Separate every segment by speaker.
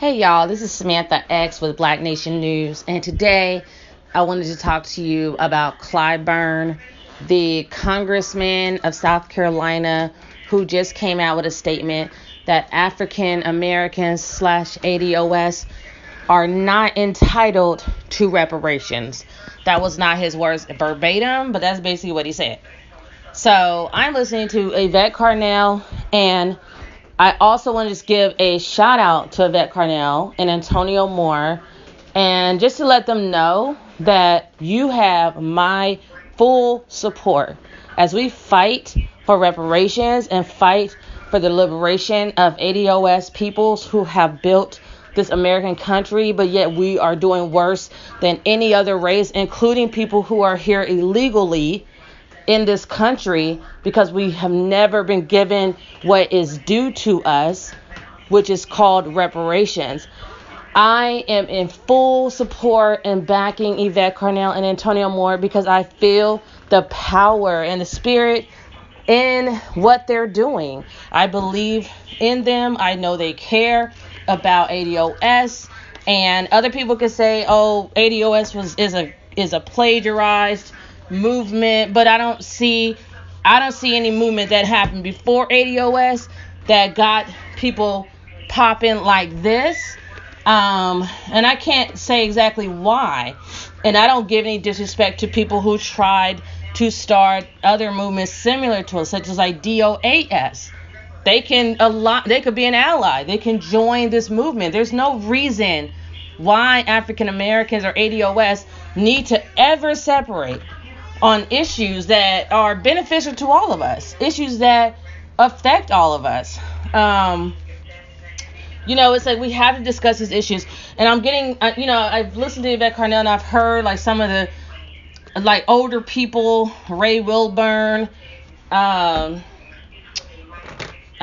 Speaker 1: Hey y'all, this is Samantha X with Black Nation News, and today I wanted to talk to you about Clyburn, the congressman of South Carolina who just came out with a statement that African Americans / ADOS are not entitled to reparations. That was not his words verbatim, but that's basically what he said. So I'm listening to Yvette Carnell, and I also want to just give a shout out to Yvette Carnell and Antonio Moore, and just to let them know that you have my full support as we fight for reparations and fight for the liberation of ADOS peoples who have built this American country, but yet we are doing worse than any other race, including people who are here illegally in this country, because we have never been given what is due to us, which is called reparations. I am in full support and backing Yvette Carnell and Antonio Moore because I feel the power and the spirit in what they're doing. I believe in them. I know they care about ADOS, and other people could say, "Oh, ADOS is a plagiarized movement," but I don't see any movement that happened before ADOS that got people popping like this. And I can't say exactly why. And I don't give any disrespect to people who tried to start other movements similar to us, such as like DOAS. They could be an ally. They can join this movement. There's no reason why African Americans or ADOS need to ever separate on issues that are beneficial to all of us, issues that affect all of us. It's like we have to discuss these issues. And I'm getting, I've listened to Yvette Carnell, and I've heard like some of the like older people, Ray Wilburn. I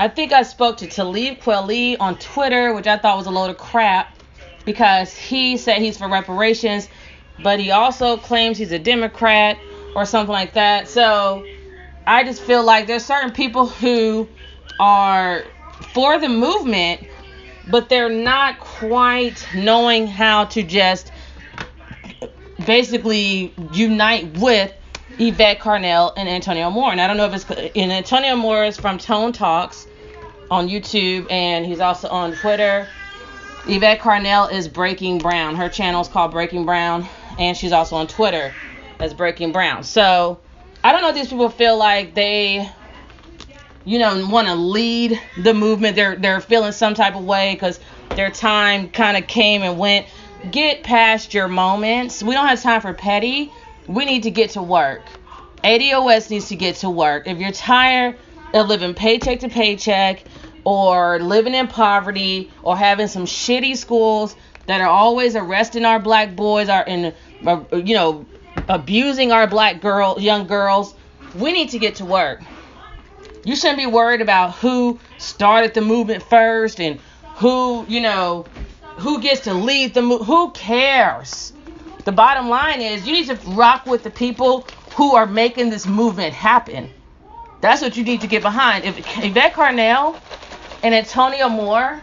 Speaker 1: think I spoke to Talib Kweli on Twitter, which I thought was a load of crap, because he said he's for reparations, but he also claims he's a Democrat or something like that. So I just feel like there's certain people who are for the movement, but they're not quite knowing how to just basically unite with Yvette Carnell and Antonio Moore. And I don't know if it's, and Antonio Moore is from Tone Talks on YouTube, and he's also on Twitter. Yvette Carnell is Breaking Brown. Her channel is called Breaking Brown, and she's also on Twitter as Breaking Brown. So I don't know if these people feel like they, want to lead the movement. They're feeling some type of way because their time kind of came and went. Get past your moments. We don't have time for petty. We need to get to work. ADOS needs to get to work. If you're tired of living paycheck to paycheck, or living in poverty, or having some shitty schools that are always arresting our black boys, abusing our black young girls, we need to get to work. You shouldn't be worried about who started the movement first and who gets to lead the movement. Who cares? The bottom line is you need to rock with the people who are making this movement happen. That's what you need to get behind. If Yvette Carnell and Antonio Moore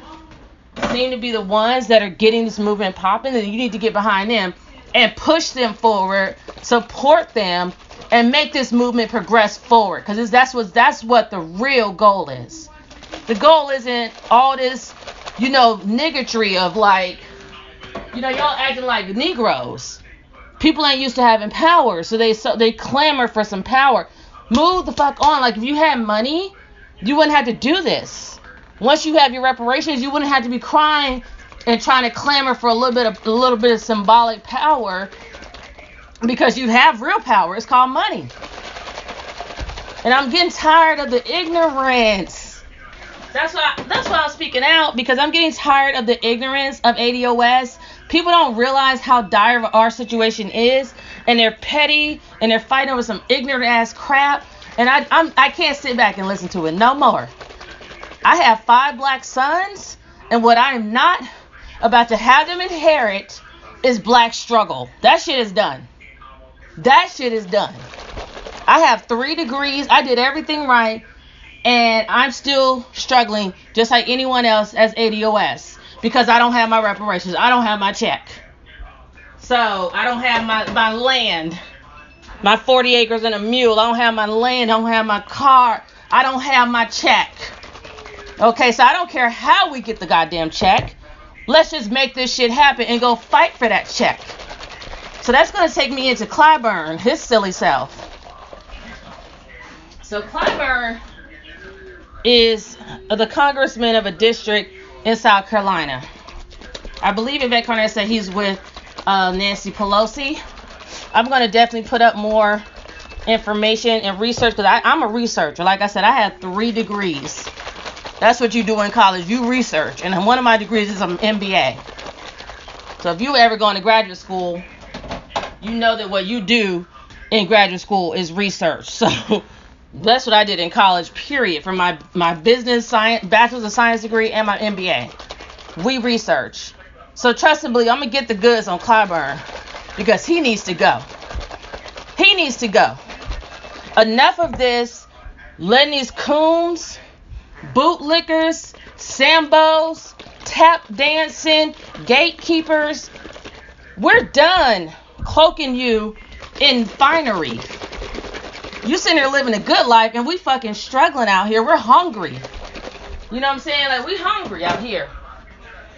Speaker 1: seem to be the ones that are getting this movement popping, then you need to get behind them and push them forward, support them, and make this movement progress forward. Because that's what the real goal is. The goal isn't all this, niggotry of like, y'all acting like Negroes. People ain't used to having power, so they clamor for some power. Move the fuck on. Like, if you had money, you wouldn't have to do this. Once you have your reparations, you wouldn't have to be crying and trying to clamor for a little bit of symbolic power, because you have real power. It's called money. And I'm getting tired of the ignorance. That's why I'm speaking out, because I'm getting tired of the ignorance of ADOS. People don't realize how dire our situation is, and they're petty, and they're fighting over some ignorant ass crap. And I can't sit back and listen to it no more. I have 5 black sons, and what I'm not about to have them inherit is black struggle. That shit is done. I have 3 degrees. I did everything right, and I'm still struggling just like anyone else as ADOS. because I don't have my reparations. I don't have my check. So I don't have my land, my 40 acres and a mule. I don't have my land. I don't have my car. I don't have my check. Okay, so I don't care how we get the goddamn check. Let's just make this shit happen and go fight for that check. So that's going to take me into Clyburn, his silly self. So Clyburn is the congressman of a district in South Carolina. I believe Yvette Carnett said he's with Nancy Pelosi. I'm going to definitely put up more information and research because I'm a researcher. Like I said, I have 3 degrees. That's what you do in college. You research. And one of my degrees is an MBA. So if you ever go into graduate school, you know that what you do in graduate school is research. So that's what I did in college, period. For my business science, bachelor's of science degree and my MBA. We research. So trust and believe, I'm going to get the goods on Clyburn because he needs to go. He needs to go. Enough of this, letting these coons, bootlickers, sambos, tap dancing, gatekeepers. We're done cloaking you in finery. You sitting there living a good life and we fucking struggling out here. We're hungry. You know what I'm saying? Like, we hungry out here.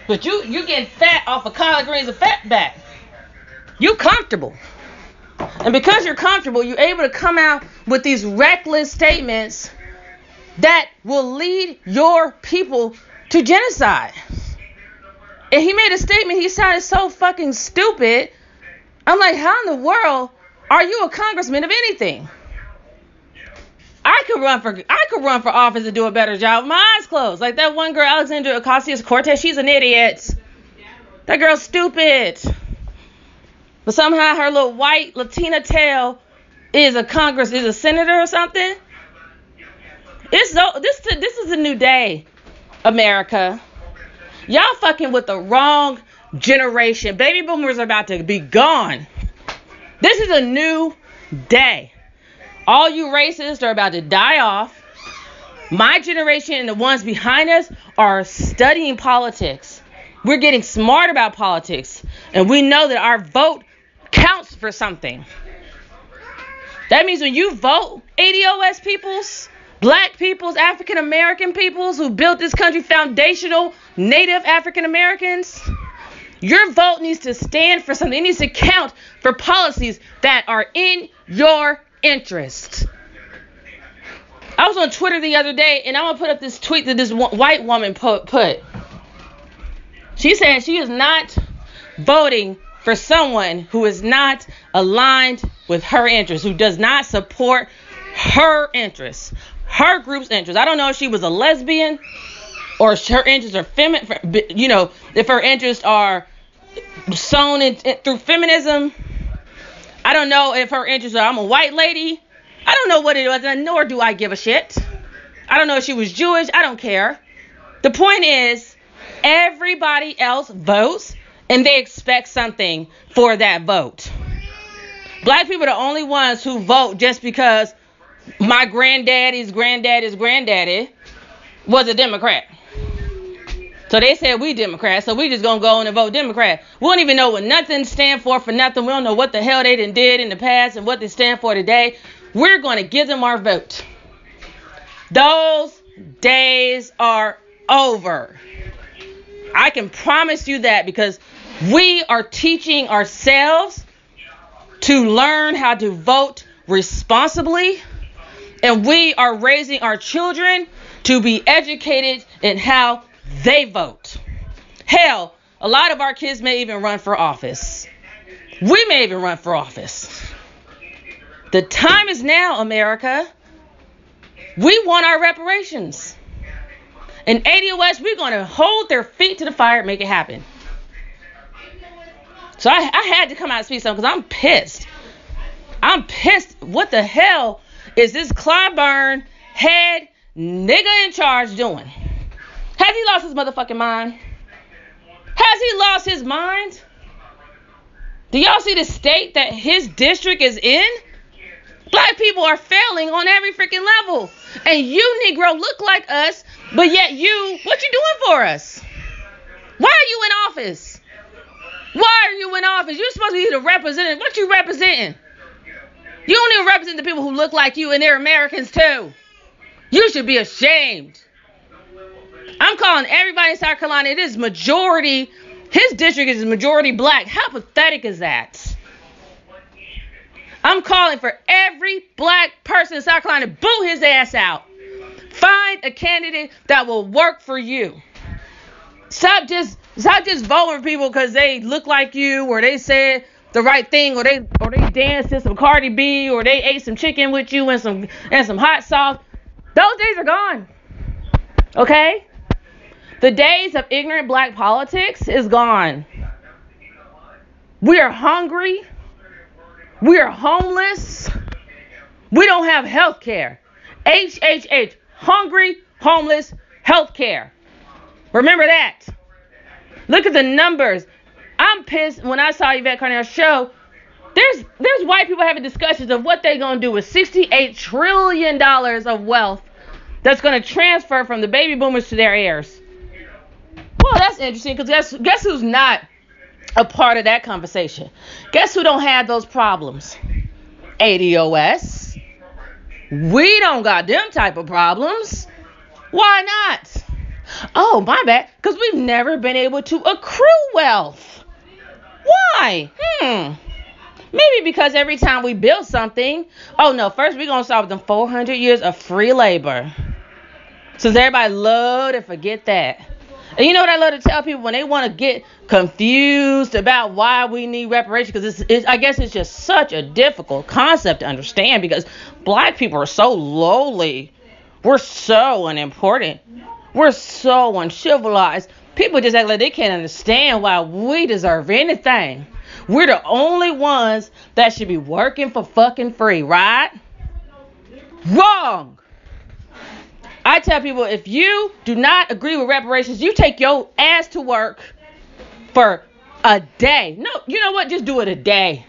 Speaker 1: But you getting fat off of collard greens and fatback. You comfortable. And because you're comfortable, you're able to come out with these reckless statements that will lead your people to genocide. And he made a statement, he sounded so fucking stupid. I'm like, how in the world are you a congressman of anything? I could run for office and do a better job with my eyes closed. Like that one girl, Alexandria Ocasio-Cortez, she's an idiot. That girl's stupid. But somehow her little white Latina tail is a senator or something. This is a new day, America. Y'all fucking with the wrong generation. Baby boomers are about to be gone. This is a new day. All you racists are about to die off. My generation and the ones behind us are studying politics. We're getting smart about politics. And we know that our vote counts for something. That means when you vote, ADOS peoples, Black peoples, African American peoples who built this country, foundational Native African Americans, your vote needs to stand for something. It needs to count for policies that are in your interest. I was on Twitter the other day, and I'm going to put up this tweet that this white woman put. She said she is not voting for someone who is not aligned with her interests, who does not support her interests, her group's interests. I don't know if she was a lesbian or her interests are feminine, if her interests are sown through feminism. I don't know if her interests are, I'm a white lady. I don't know what it was, nor do I give a shit. I don't know if she was Jewish. I don't care. The point is, everybody else votes, and they expect something for that vote. Black people are the only ones who vote just because my granddaddy's granddaddy was a Democrat. So they said we Democrats, so we just gonna go in and vote Democrat. We don't even know what nothing stand for nothing. We don't know what the hell they did in the past and what they stand for today. We're gonna give them our vote. Those days are over. I can promise you that, because we are teaching ourselves to learn how to vote responsibly, and we are raising our children to be educated in how they vote. Hell, a lot of our kids may even run for office. We may even run for office. The time is now, America. We want our reparations. And ADOS, we're going to hold their feet to the fire and make it happen. So I had to come out and speak something because I'm pissed. I'm pissed. What the hell is this Clyburn head nigga in charge doing? Has he lost his motherfucking mind? Has he lost his mind? Do y'all see the state that his district is in? Black people are failing on every freaking level. And you, Negro, look like us, but yet what you doing for us? Why are you in office? Why are you in office? You're supposed to be the representative. What you representing? You don't even represent the people who look like you, and they're Americans too. You should be ashamed. I'm calling everybody in South Carolina. It is majority. His district is majority black. How pathetic is that? I'm calling for every black person in South Carolina to boot his ass out. Find a candidate that will work for you. Stop just voting for people because they look like you, or they said the right thing, or they danced to some Cardi B, or they ate some chicken with you and some hot sauce. Those days are gone. Okay? The days of ignorant black politics is gone. We are hungry. We are homeless. We don't have health care. HHH. Hungry, homeless, health care. Remember that. Look at the numbers. I'm pissed when I saw Yvette Carnell's show. There's white people having discussions of what they're going to do with $68 trillion of wealth that's going to transfer from the baby boomers to their heirs. Well, that's interesting, because guess who's not a part of that conversation? Guess who don't have those problems? ADOS. We don't got them type of problems. Why not? Oh, my bad. Because we've never been able to accrue wealth. Why? Maybe because every time we build something, oh no, first we're going to start with them 400 years of free labor. Since everybody love to forget that. And you know what I love to tell people when they want to get confused about why we need reparations? Because I guess it's just such a difficult concept to understand, because black people are so lowly. We're so unimportant. We're so uncivilized. People just act like they can't understand why we deserve anything. We're the only ones that should be working for fucking free, right? Wrong. I tell people, if you do not agree with reparations, you take your ass to work for a day. No, you know what? Just do it a day.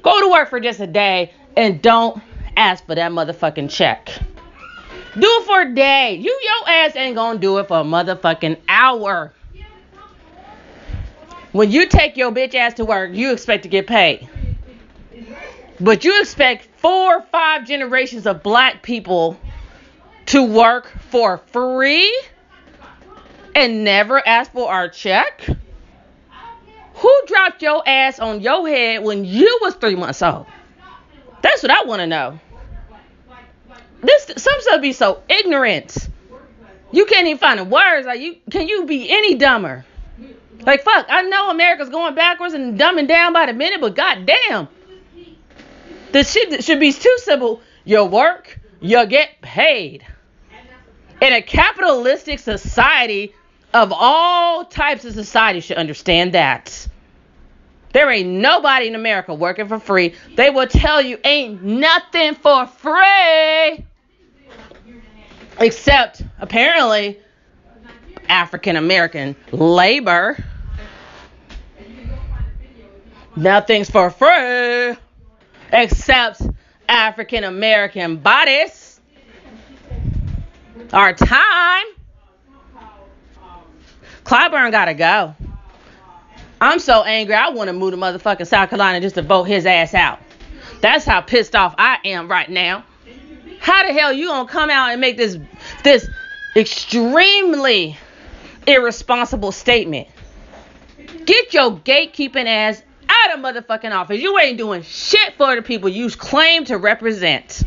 Speaker 1: Go to work for just a day and don't ask for that motherfucking check. Do it for a day. Your ass ain't gonna do it for a motherfucking hour. When you take your bitch ass to work, you expect to get paid. But you expect 4 or 5 generations of black people to work for free and never ask for our check? Who dropped your ass on your head when you was 3 months old? That's what I want to know. Some stuff be so ignorant. You can't even find the words. Can you be any dumber? Like, fuck, I know America's going backwards and dumbing down by the minute, but goddamn, the shit should be too simple. You work, you get paid. In a capitalistic society, of all types of society, should understand that. There ain't nobody in America working for free. They will tell you ain't nothing for free. Except, apparently, African American labor. Nothing's for free. Except African American bodies. Our time. Clyburn gotta go. I'm so angry. I want to move to motherfucking South Carolina just to vote his ass out. That's how pissed off I am right now. How the hell you gonna come out and make this extremely irresponsible statement? Get your gatekeeping ass out of motherfucking office. You ain't doing shit for the people you claim to represent.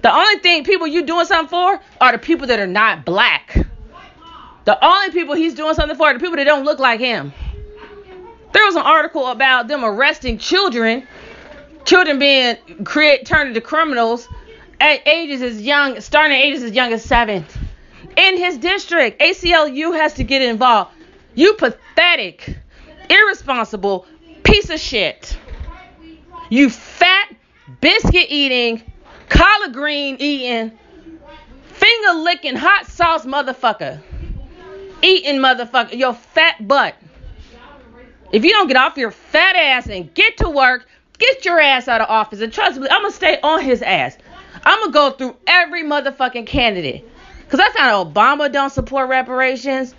Speaker 1: The only thing people you doing something for are the people that are not black. The only people he's doing something for are the people that don't look like him. There was an article about them arresting children being turned into criminals at ages as young, starting at ages as young as 7. In his district, ACLU has to get involved. You pathetic, irresponsible piece of shit. You fat, biscuit eating, collard green eating, finger licking, hot sauce motherfucker. Eating motherfucker, your fat butt. If you don't get off your fat ass and get to work, get your ass out of office. And trust me, I'm going to stay on his ass. I'm going to go through every motherfucking candidate. Because I found Obama don't support reparations.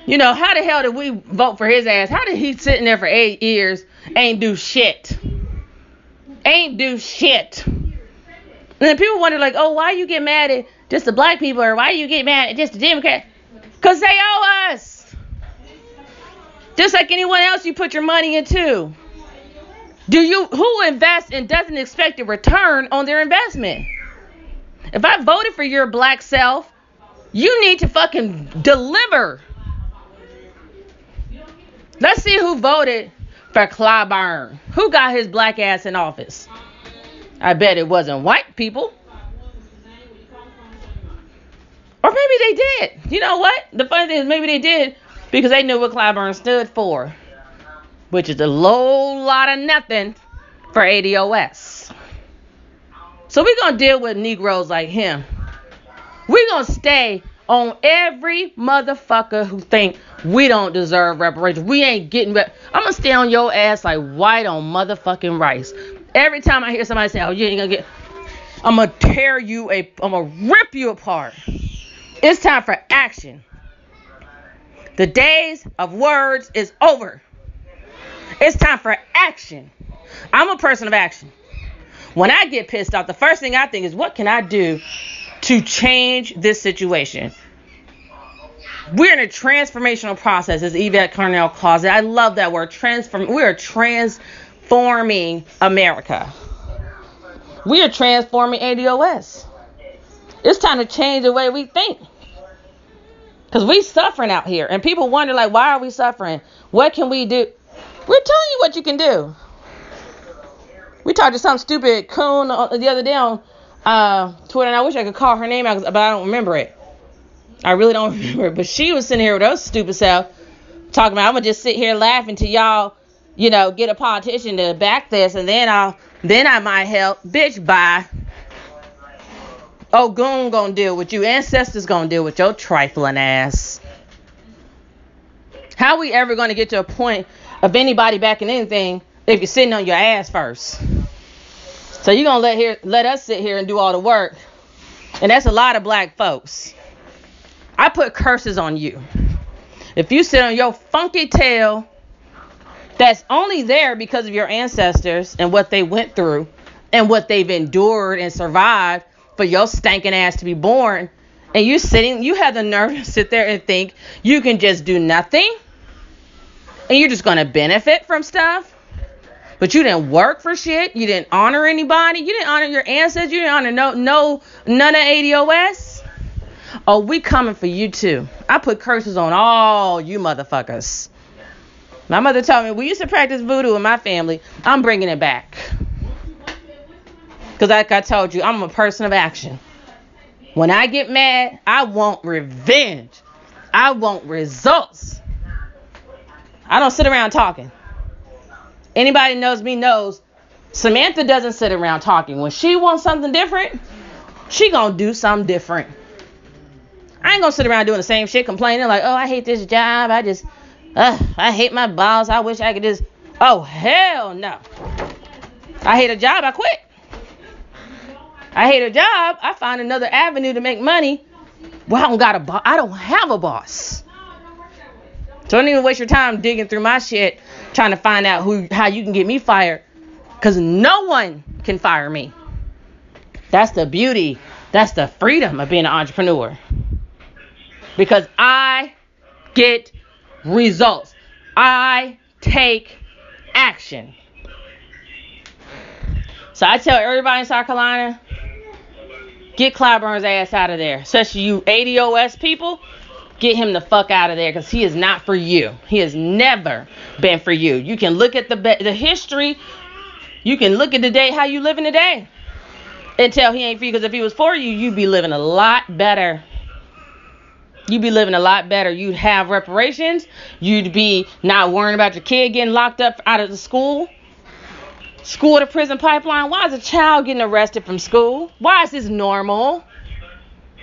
Speaker 1: You know, how the hell did we vote for his ass? How did he sit in there for 8 years, ain't do shit? Ain't do shit. And then people wonder, like, oh, why you get mad at just the black people, or why you get mad at just the Democrats? Because they owe us. Just like anyone else you put your money into. Who invests and doesn't expect a return on their investment? If I voted for your black self, you need to fucking deliver. Let's see who voted for Clyburn. Who got his black ass in office? I bet it wasn't white people. Or maybe they did. You know what? The funny thing is maybe they did because they knew what Clyburn stood for, which is a low lot of nothing for ADOS. So we're going to deal with Negroes like him. We're going to stay on every motherfucker who think we don't deserve reparations. We ain't getting I'm going to stay on your ass like white on motherfucking rice. Every time I hear somebody say, oh, you ain't going to get, I'm going to tear you, I'm going to rip you apart. It's time for action. The days of words is over. It's time for action. I'm a person of action. When I get pissed off, the first thing I think is, what can I do to change this situation? We're in a transformational process, as Yvette Carnell calls it. I love that word, We are transforming America. We are transforming ADOS. It's time to change the way we think. Because we suffering out here. And people wonder, like, why are we suffering? What can we do? We're telling you what you can do. We talked to some stupid coon the other day on Twitter, and I wish I could call her name out, but I don't remember it. I really don't remember it. But she was sitting here with her stupid self talking about, I'm going to just sit here laughing till y'all, get a politician to back this, and then I might help. Bitch, bye. Oh, Goon gonna deal with you. Ancestors gonna deal with your trifling ass. How we ever gonna get to a point of anybody backing anything if you're sitting on your ass first? So you're gonna let us sit here and do all the work. And that's a lot of black folks. I put curses on you. If you sit on your funky tail that's only there because of your ancestors and what they went through and what they've endured and survived for your stinking ass to be born, and you have the nerve to sit there and think you can just do nothing and you're just going to benefit from stuff, but you didn't work for shit, you didn't honor anybody, you didn't honor your ancestors, you didn't honor none of ADOS. Oh, we coming for you too. I put curses on all you motherfuckers. My mother told me we used to practice voodoo in my family. I'm bringing it back. Because like I told you, I'm a person of action. When I get mad, I want revenge. I want results. I don't sit around talking. Anybody knows me knows Samantha doesn't sit around talking. When she wants something different, she gonna do something different. I ain't gonna sit around doing the same shit, complaining like, oh, I hate this job. I hate my boss. I wish I could just, oh, hell no. I hate a job, I quit. I hate a job, I find another avenue to make money. Well, I don't have a boss. So don't even waste your time digging through my shit trying to find out how you can get me fired. Because no one can fire me. That's the beauty. That's the freedom of being an entrepreneur. Because I get results. I take action. So I tell everybody in South Carolina, get Clyburn's ass out of there. Especially you ADOS people, get him the fuck out of there because he is not for you. He has never been for you. You can look at the history. You can look at the day, how you living today, and tell he ain't for you. Because if he was for you, you'd be living a lot better. You'd be living a lot better. You'd have reparations. You'd be not worrying about your kid getting locked up out of the school to prison pipeline. Why is a child getting arrested from school? Why is this normal?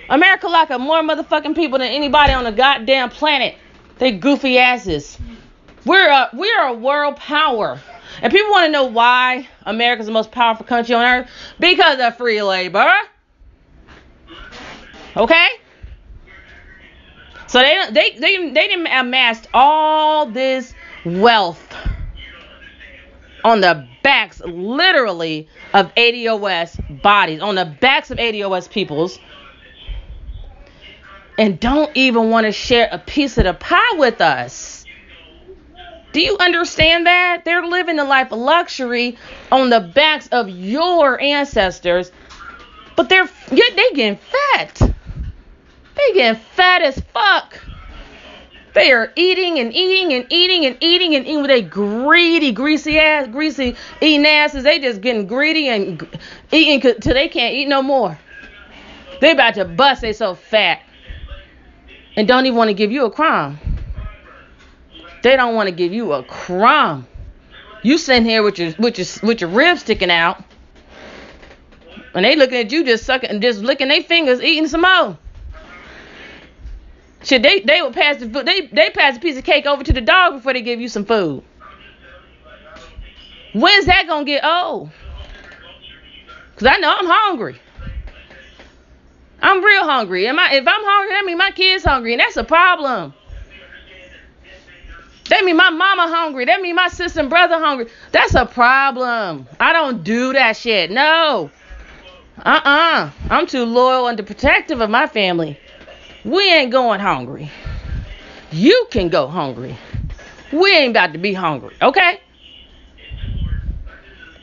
Speaker 1: America lock up more motherfucking people than anybody on the goddamn planet. They goofy asses. We're a world power. And people want to know why America's the most powerful country on earth. Because of free labor. Okay? So they didn't amassed all this wealth on the backs, literally, of ADOS bodies, on the backs of ADOS peoples, and don't even want to share a piece of the pie with us. Do you understand that? They're living a life of luxury on the backs of your ancestors, but they getting fat. They getting fat as fuck. They are eating and eating and eating and eating and eating with their greedy, greasy eating asses. They just getting greedy and eating till they can't eat no more. They about to bust. They so fat. And don't even want to give you a crumb. They don't want to give you a crumb. You sitting here with your ribs sticking out, and they looking at you just sucking and just licking their fingers, eating some more. Shit, they would pass the food. They pass a piece of cake over to the dog before they give you some food. When's that gonna get old? Cause I know I'm hungry. I'm real hungry. If I'm hungry, that means my kid's hungry, and that's a problem. That means my mama hungry. That means my sister and brother hungry. That's a problem. I don't do that shit. No. I'm too loyal and protective of my family. We ain't going hungry. You can go hungry. We ain't about to be hungry, okay?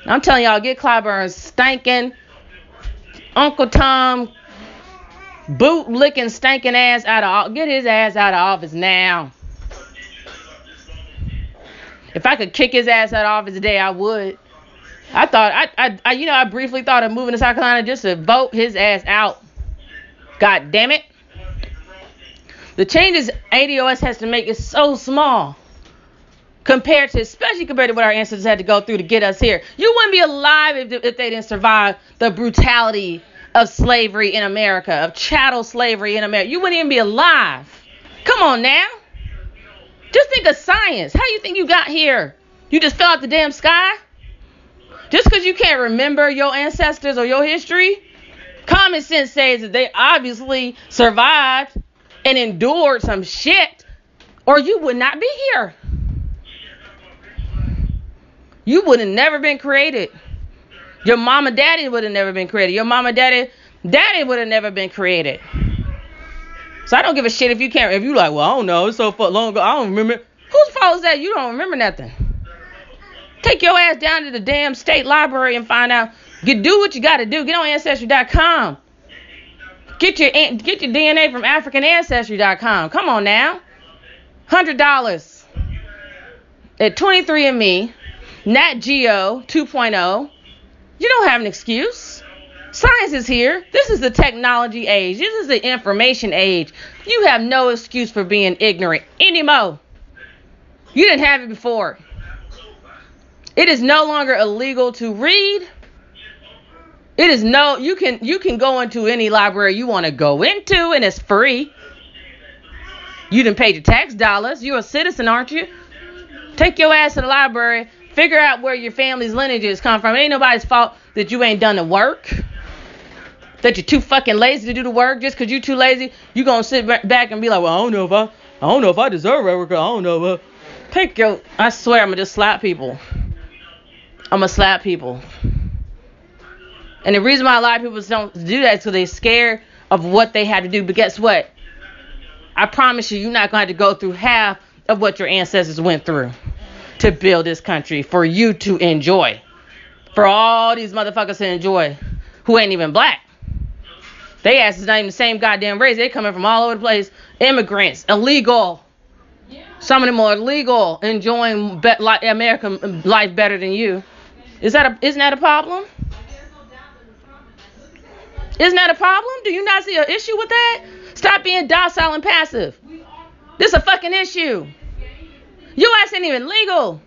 Speaker 1: I'm telling y'all, get Clyburn's stinking Uncle Tom boot licking stinking ass get his ass out of office now. If I could kick his ass out of office today, I would. I briefly thought of moving to South Carolina just to vote his ass out. God damn it. The changes ADOS has to make is so small especially compared to what our ancestors had to go through to get us here. You wouldn't be alive if they didn't survive the brutality of slavery in America, of chattel slavery in America. You wouldn't even be alive. Come on now. Just think of science. How you think you got here? You just fell out the damn sky? Just because you can't remember your ancestors or your history? Common sense says that they obviously survived and endured some shit, or you would not be here. You would have never been created. Your mama daddy would have never been created. Your mama daddy would have never been created. So I don't give a shit if you can't. If you like, well, I don't know, it's so long ago, I don't remember. Whose fault is that? You don't remember nothing. Take your ass down to the damn state library and find out. Do what you got to do. Get on Ancestry.com. Get your DNA from AfricanAncestry.com. Come on now. $100 at 23andMe, Nat Geo 2.0. You don't have an excuse. Science is here. This is the technology age. This is the information age. You have no excuse for being ignorant anymore. You didn't have it before. It is no longer illegal to read. You can go into any library you want to go into, and it's free. You done paid your tax dollars. You're a citizen, aren't you? Take your ass to the library. Figure out where your family's lineages come from. It ain't nobody's fault that you ain't done the work. That you're too fucking lazy to do the work. Just because you're too lazy, you gonna sit back and be like, well, I don't know if I deserve it. I don't know. I swear I'm gonna just slap people. I'm gonna slap people. And the reason why a lot of people don't do that is because they're scared of what they had to do. But guess what? I promise you're not going to have to go through half of what your ancestors went through to build this country for you to enjoy. For all these motherfuckers to enjoy who ain't even black. They ass is not even the same goddamn race. They coming from all over the place. Immigrants, illegal. Some of them are illegal, enjoying American life better than you. Isn't that a problem? Isn't that a problem? Do you not see an issue with that? Stop being docile and passive. This is a fucking issue. Your ass ain't even legal.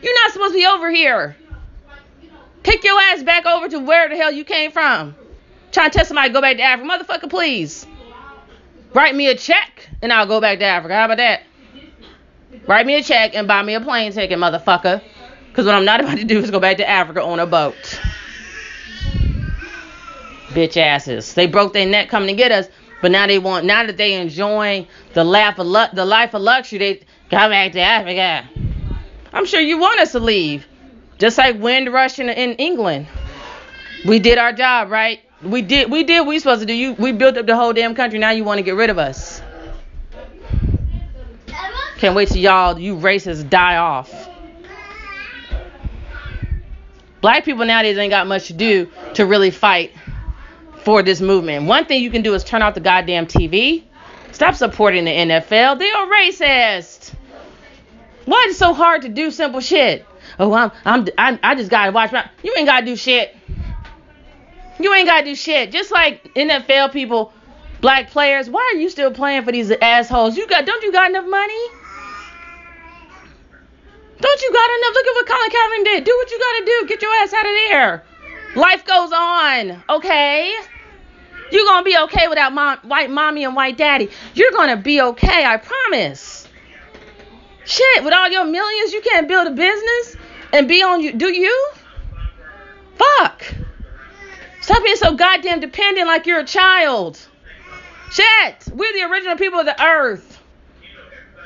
Speaker 1: You're not supposed to be over here. Take your ass back over to where the hell you came from. Trying to tell somebody to go back to Africa. Motherfucker, please. Write me a check and I'll go back to Africa. How about that? Write me a check and buy me a plane ticket, motherfucker. Because what I'm not about to do is go back to Africa on a boat. Bitch asses. They broke their neck coming to get us. But now that they enjoying the life of luxury, they come back to Africa. I'm sure you want us to leave. Just like Windrush in England. We did our job, right? We did what we supposed to do. We built up the whole damn country. Now you want to get rid of us. Can't wait till you racists die off. Black people nowadays ain't got much to do to really fight for this movement. One thing you can do is turn off the goddamn TV. Stop supporting the NFL. They are racist. Why is it so hard to do simple shit? Oh, I just gotta watch my. You ain't gotta do shit. You ain't gotta do shit. Just like NFL people, black players. Why are you still playing for these assholes? Don't you got enough money? Don't you got enough? Look at what Colin Kaepernick did. Do what you gotta do. Get your ass out of there. Life goes on, okay? You're gonna be okay without white mommy and white daddy. You're gonna be okay, I promise. Shit, with all your millions, you can't build a business and be on you. Do you? Fuck. Stop being so goddamn dependent like you're a child. Shit, we're the original people of the earth.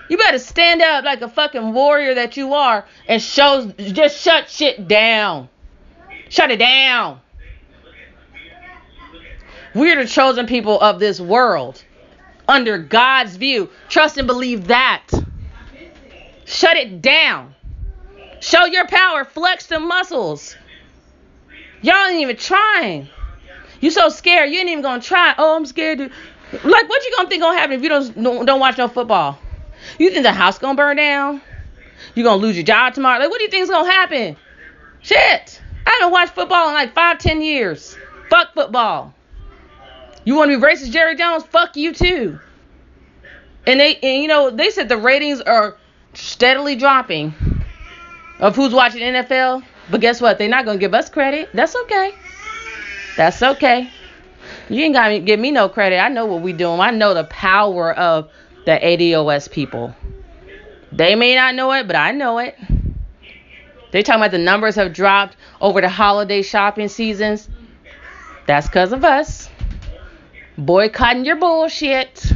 Speaker 1: You better stand up like a fucking warrior that you are and just shut shit down. Shut it down. We're the chosen people of this world. Under God's view. Trust and believe that. Shut it down. Show your power. Flex the muscles. Y'all ain't even trying. You so scared. You ain't even gonna try. Oh, I'm scared to. Like, what you gonna think gonna happen if you don't watch no football? You think the house gonna burn down? You gonna lose your job tomorrow? Like, what do you think is gonna happen? Shit. I haven't watched football in like 5-10 years. Fuck football. You want to be racist, Jerry Jones? Fuck you too. And they said the ratings are steadily dropping of who's watching NFL. But guess what? They're not gonna give us credit. That's okay. That's okay. You ain't gotta give me no credit. I know what we doing. I know the power of the ADOS people. They may not know it, but I know it. They talking about the numbers have dropped over the holiday shopping seasons. That's because of us. Boycotting your bullshit.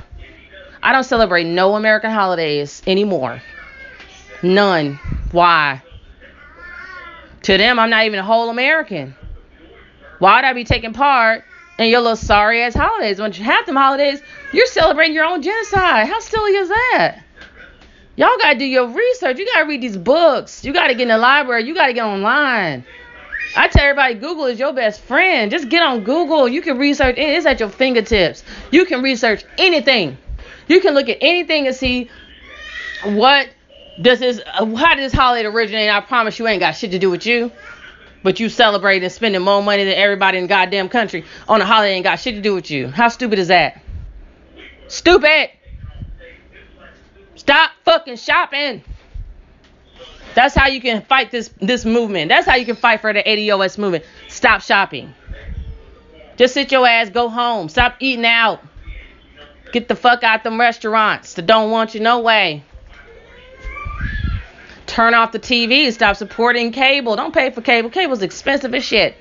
Speaker 1: I don't celebrate no American holidays anymore. None. Why? To them, I'm not even a whole American. Why would I be taking part in your little sorry ass holidays? When half them holidays, you're celebrating your own genocide. How silly is that? Y'all got to do your research. You got to read these books. You got to get in the library. You got to get online. I tell everybody, Google is your best friend. Just get on Google. You can research. It's at your fingertips. You can research anything. You can look at anything and see how did this holiday originate. I promise you ain't got shit to do with you. But you celebrating and spending more money than everybody in the goddamn country on a holiday ain't got shit to do with you. How stupid is that? Stupid. Stop fucking shopping. That's how you can fight this movement. That's how you can fight for the ADOS movement. Stop shopping. Just sit your ass, go home. Stop eating out. Get the fuck out them restaurants that don't want you no way. Turn off the TV. Stop supporting cable. Don't pay for cable. Cable's expensive as shit.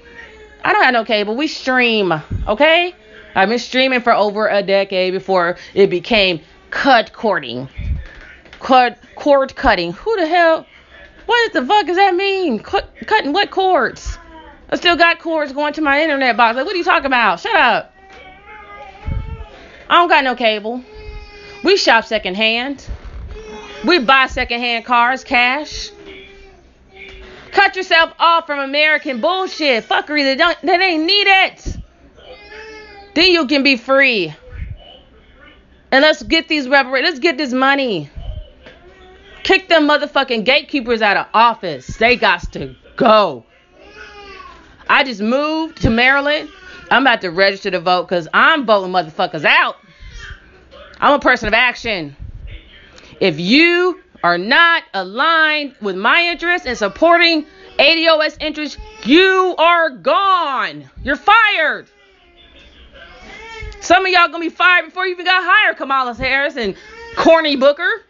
Speaker 1: I don't have no cable. We stream, okay? I've been streaming for over a decade before it became cord cutting. Who the hell? What the fuck does that mean? Cutting what cords? I still got cords going to my internet box. Like, what are you talking about? Shut up. I don't got no cable. We shop secondhand. We buy secondhand cars, cash. Cut yourself off from American bullshit. Fuckery that ain't need it. Then you can be free. And let's get these reparations. Let's get this money. Kick them motherfucking gatekeepers out of office. They got to go. I just moved to Maryland. I'm about to register to vote because I'm voting motherfuckers out. I'm a person of action. If you are not aligned with my interests and supporting ADOS interests, you are gone. You're fired. Some of y'all gonna be fired before you even got hired, Kamala Harris and Corny Booker.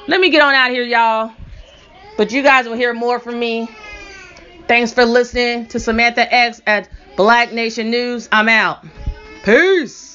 Speaker 1: Let me get on out of here, y'all. But you guys will hear more from me. Thanks for listening to Samantha X at Black Nation News. I'm out. Peace.